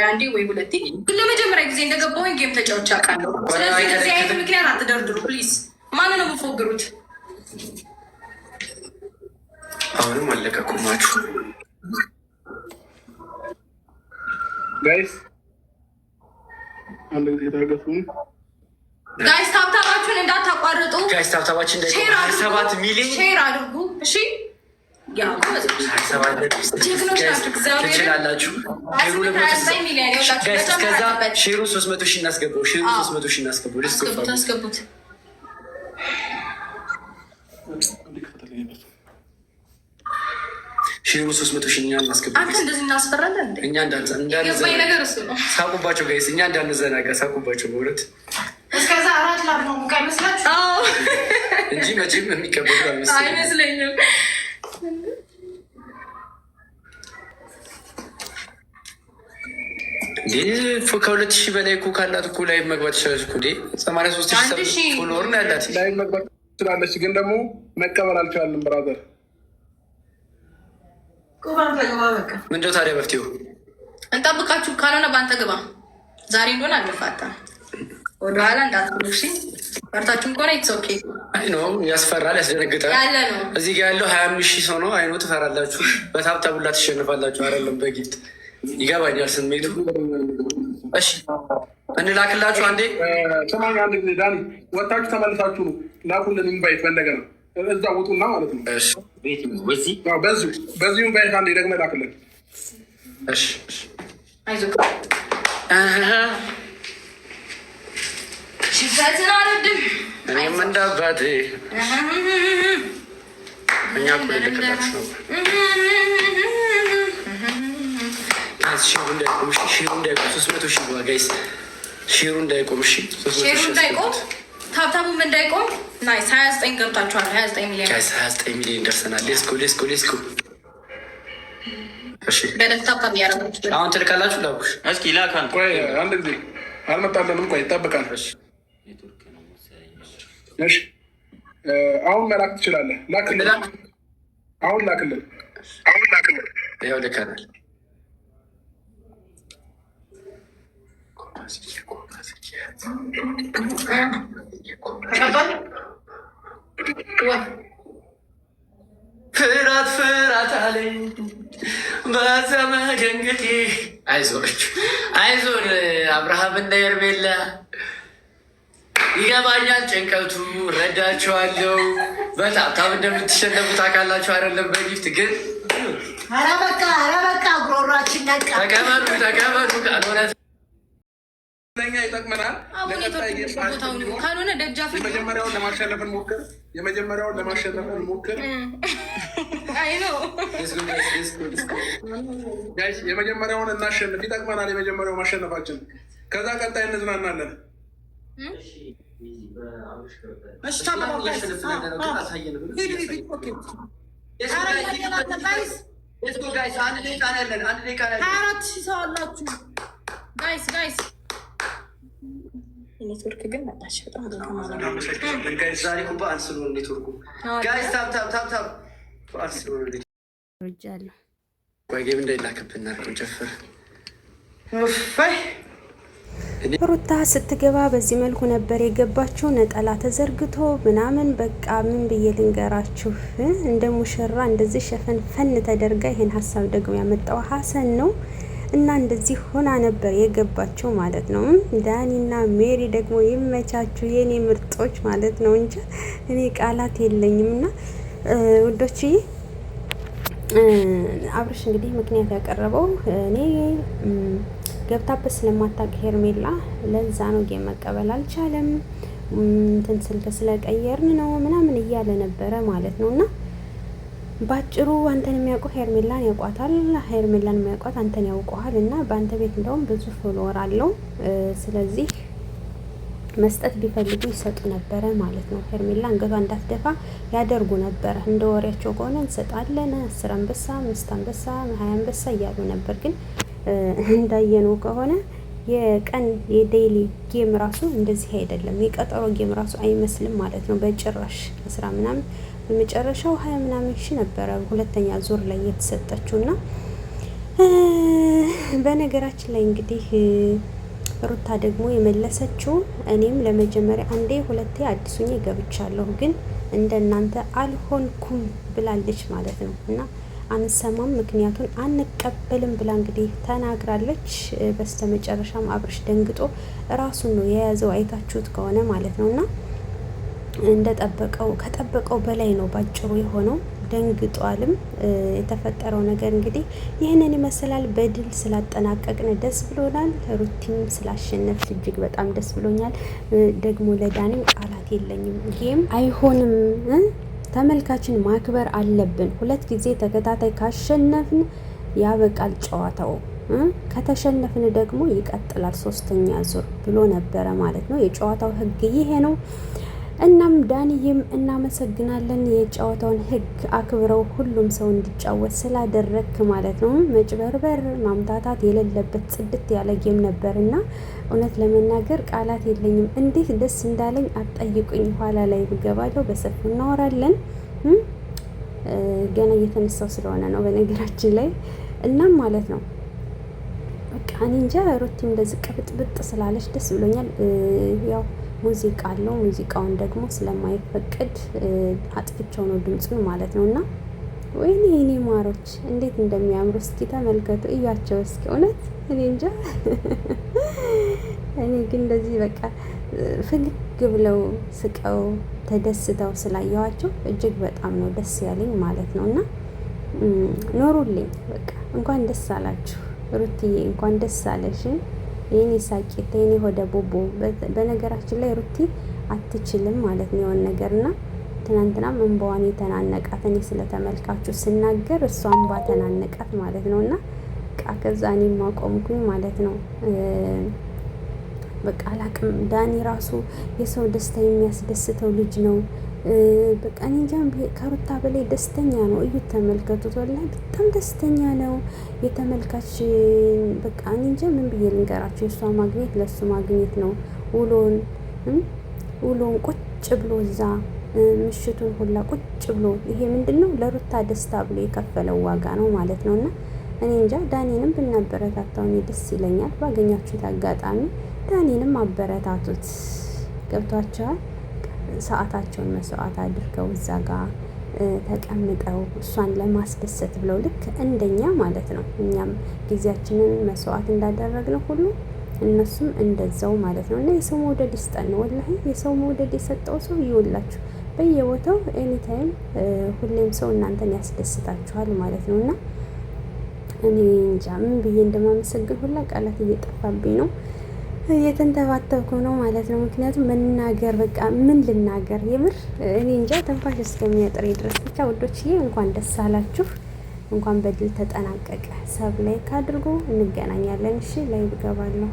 አንዴ ወይ ሁለቴ ግን ለመጀመሪያ ጊዜ እንደገባሁኝ ጌም ተጫውቼ አውቃለሁ። ስለዚህ እንደዚህ አይነት ምክንያት አትደርድሩ ፕሊዝ። ማን ነው የምትፎግሩት? አሁንም አለቀቁማችሁ ጋይስ። አንድ ጊዜ ታገሱን ጋይስ። ታብታባችሁን እንዳታቋርጡ ጋይስ። ታብታባችን እንዳይቆም 27 ሚሊዮን ሼር አድርጉ እሺ። ትችላላችሁ። ከዛ ሼሩ 300 ሺህ እናስገባው። ሼሩ 300 ሺህ እናስገባው። አስገቡት። ሼሩ 300 ሺህ እኛ እናስገባው። አንተ እንደዚህ እናስፈራለን እንዴ? እኛ ሳቁባቸው ጋይስ። እኛ እንዳንዘናጋ ሳቁባቸው በእውነት እስከዛ አራት ላብ ነው ሙቃ ይመስላችሁ እንጂ መቼም የሚቀበሉ አይመስለኝም። ከ2 ሺህ በላይ እኮ ካላት እኮ ላይ መግባት ይችላለች እኮ 83 ሺህ ፎሎወር ነው ያላት። ላይ መግባት ትችላለች፣ ግን ደግሞ መቀበል አልቻልንም። ብራዘር ምንድነው ታዲያ መፍትሄው? እንጠብቃችሁ። ካልሆነ በአንተ ግባ። ዛሬ እንደሆነ አልፋታም። ወደኋላ እንዳትሉ እሺ። በርታችሁም ከሆነ ኢትስ ኦኬ። አይ ነው ያስፈራል፣ ያስደነግጣል። ያለ ነው እዚህ ጋር ያለው 25 ሺህ ሰው ነው። አይኖ ትፈራላችሁ። በታብታቡላ ትሸንፋላችሁ። አይደለም በጊፍት ይገባኛል ስሜቱ። እሺ እንላክላችሁ። አንዴ ሰማኝ። አንድ ጊዜ ዳኒ ወጣችሁ ተመልሳችሁ ነው ላኩልን ኢንቫይት በእንደገና እዛ ውጡና ማለት ነው። እሺ በዚሁ ኢንቫይት አንዴ ደግመህ ላክልን። እሺ አይዞህ ሽፈትን አልወድም እኔም እንዳባቴ እኛ እኮ ልክላችሁ ነው። ሺሩ እንዳይቆም 300 ሺህ ጋይስ። ሺሩ እንዳይቆም ሺሩ እንዳይቆም ታብታቡም እንዳይቆም። ናይስ 29 ገብታችኋል። 29 ሚሊዮን ጋይስ 29 ሚሊዮን ደርሰናል። ሌስኮ እሺ በደስታ ታብታብ ያረጋችሁ አሁን ትልካላችሁ። ላኩሽ እስኪ ላካን። ቆይ አንድ ጊዜ አልመጣለንም። ቆይ ይጠብቃል። እሺ አሁን መላክ ትችላለህ። ላክልን። አሁን ላክልን። ያው ልከናል። ፍራት አለኝ በዘመድ እንግዲህ አይዞን አብርሃምና ኤርሜላ ይገባኛል ጭንቀቱ፣ እረዳቸዋለሁ። በጣም ታብ እንደምትሸነፉ ታውቃላችሁ አይደለም? በጊፍት ግን ኧረ በቃ ጉሮሯችን ነቃ። ተቀበሉ ካልሆነ ለኛ ይጠቅመናል። ካልሆነ ደጃፍ የመጀመሪያውን ለማሸነፍ እንሞክር። አይ ነው የመጀመሪያውን እናሸንፍ። ይጠቅመናል የመጀመሪያው ማሸነፋችን። ከዛ ቀጣይ እንዝናናለን። ጋይስ ኔትወርክ ግን መጣች። በጣም ዛሬ እኮ በዓል ስለሆነ ኔትወርኩ ጋይስ ታብ በዓል ስለሆነ ወጃለሁ። ቆይ ጌም እንዳይላክብን አድርገን ጨፍር። ሩታ ስትገባ በዚህ መልኩ ነበር የገባችው። ነጠላ ተዘርግቶ ምናምን በቃ ምን ብዬ ልንገራችሁ፣ እንደ ሙሽራ እንደዚህ ሸፈንፈን ተደርጋ። ይሄን ሀሳብ ደግሞ ያመጣው ሀሰን ነው እና እንደዚህ ሆና ነበር የገባችው ማለት ነው። ዳኒና ሜሪ ደግሞ ይመቻችሁ የኔ ምርጦች ማለት ነው እንጂ እኔ ቃላት የለኝም። እና ውዶችዬ አብርሽ እንግዲህ ምክንያት ያቀረበው እኔ ገብታበት ስለማታውቅ ሄርሜላ ለዛ ነው ጌም መቀበል አልቻለም፣ እንትን ስልክ ስለቀየርን ነው ምናምን እያለ ነበረ ማለት ነው። እና ባጭሩ አንተን የሚያውቁ ሄርሜላን ያውቋታል፣ ሄርሜላን የሚያውቋት አንተን ያውቀዋል። እና በአንተ ቤት እንደውም ብዙ ፎሎወር አለው። ስለዚህ መስጠት ቢፈልጉ ይሰጡ ነበረ ማለት ነው። ሄርሜላ አንገቷ እንዳትደፋ ያደርጉ ነበረ። እንደ ወሬያቸው ከሆነ እንሰጣለን 10 አንበሳ 5 አንበሳ 20 አንበሳ እያሉ ነበር። ግን እንዳየነው ከሆነ የቀን የዴይሊ ጌም ራሱ እንደዚህ አይደለም። የቀጠሮ ጌም ራሱ አይመስልም ማለት ነው በጭራሽ። 10 ምናምን በመጨረሻው 20 ምናምን ሺህ ነበረ ሁለተኛ ዙር ላይ የተሰጠችውና በነገራችን ላይ እንግዲህ ሩታ ደግሞ የመለሰችው እኔም ለመጀመሪያ አንዴ ሁለቴ አዲሱኝ ገብቻለሁ ግን እንደናንተ አልሆንኩም ብላለች ማለት ነው። እና አንሰማም ምክንያቱን አንቀበልም ብላ እንግዲህ ተናግራለች። በስተመጨረሻም አብርሽ ደንግጦ ራሱን ነው የያዘው አይታችሁት ከሆነ ማለት ነው። እና እንደጠበቀው ከጠበቀው በላይ ነው ባጭሩ የሆነው። ደንግጧልም። የተፈጠረው ነገር እንግዲህ ይህንን ይመስላል። በድል ስላጠናቀቅን ደስ ብሎናል። ሩቲም ስላሸነፍሽ እጅግ በጣም ደስ ብሎኛል። ደግሞ ለዳኒም ቃላት የለኝም። ጌም አይሆንም። ተመልካችን ማክበር አለብን። 2 ጊዜ ተከታታይ ካሸነፍን ያበቃል ጨዋታው። ከተሸነፍን ደግሞ ይቀጥላል 3ኛ ዙር ብሎ ነበረ ማለት ነው። የጨዋታው ህግ ይሄ ነው። እናም ዳኒዬም እናመሰግናለን። የጨዋታውን ህግ አክብረው ሁሉም ሰው እንዲጫወት ስላደረግክ ማለት ነው። መጭበርበር ማምታታት የሌለበት ጽድት ያለ ጌም ነበርና እውነት ለመናገር ቃላት የለኝም። እንዴት ደስ እንዳለኝ አትጠይቁኝ። ኋላ ላይ ብገባለሁ በሰፊው እናወራለን። ገና እየተነሳው ስለሆነ ነው በነገራችን ላይ። እናም ማለት ነው በቃ እኔ እንጃ ሩቲ እንደዚህ ቅብጥብጥ ስላለች ደስ ብሎኛል። ያው ሙዚቃ አለው። ሙዚቃውን ደግሞ ስለማይፈቅድ አጥፍቼው ነው ድምጹን ማለት ነው። እና ወይኔ እኔ ማሮች እንዴት እንደሚያምሩ እስኪ ተመልከቱ፣ እያቸው እስኪ። እውነት እኔ እንጃ እኔ ግን እንደዚህ በቃ ፍግግ ብለው ስቀው ተደስተው ስላየዋቸው እጅግ በጣም ነው ደስ ያለኝ ማለት ነው። እና ኖሩልኝ በቃ እንኳን ደስ አላችሁ ሩቲዬ፣ እንኳን ደስ አለሽ። የኔ ሳቂት የኔ ሆደ ቦቦ። በነገራችን ላይ ሩቲ አትችልም ማለት ነው የሆነ ነገርና ትናንትናም እንባዋን የተናነቃት እኔ ስለተመልካችሁ ስናገር እሷ እንባ ተናነቃት ማለት ነውና ከዛ እኔም ማቆምኩኝ ማለት ነው። በቃ አላቅም። ዳኒ ራሱ የሰው ደስታ የሚያስደስተው ልጅ ነው። በቃ እኔ እንጃ ከሩታ በላይ ደስተኛ ነው። እዩት፣ ተመልከቱት። ወላሂ በጣም ደስተኛ ነው የተመልካች። በቃ እኔ እንጃ ምን ብዬ ልንገራችሁ። የእሷ ማግኘት ለሱ ማግኘት ነው። ውሎን ቁጭ ብሎ እዛ ምሽቱን ሁላ ቁጭ ብሎ ይሄ ምንድነው ለሩታ ደስታ ብሎ የከፈለው ዋጋ ነው ማለት ነውና እኔ እንጃ ዳኒንም ብናበረታታው እኔ ደስ ይለኛል። ባገኛችሁት አጋጣሚ ዳኒንም አበረታቱት። ገብቷቸዋል። ሰዓታቸውን መስዋዕት አድርገው እዛ ጋር ተቀምጠው እሷን ለማስደሰት ብለው ልክ እንደኛ ማለት ነው። እኛም ጊዜያችንን መስዋዕት እንዳደረግነው ሁሉ እነሱም እንደዛው ማለት ነው። እና የሰው መውደድ ይስጠን። ወላሂ የሰው መውደድ የሰጠው ሰው ይውላችሁ በየቦታው ኤኒታይም፣ ሁሌም ሰው እናንተን ያስደስታችኋል ማለት ነው። እና እኔ እንጃ ምን ብዬ እንደማመሰግን ሁላ ቃላት እየጠፋብኝ ነው። እየተንተባተብኩ ነው ማለት ነው። ምክንያቱም መናገር በቃ ምን ልናገር የምር እኔ እንጃ ተንፋሽ እስከሚያጥረኝ ድረስ። ብቻ ወዶችዬ እንኳን ደስ አላችሁ፣ እንኳን በድል ተጠናቀቀ። ሰብ ላይክ አድርጉ። እንገናኛለን። እሺ ላይ ብገባለሁ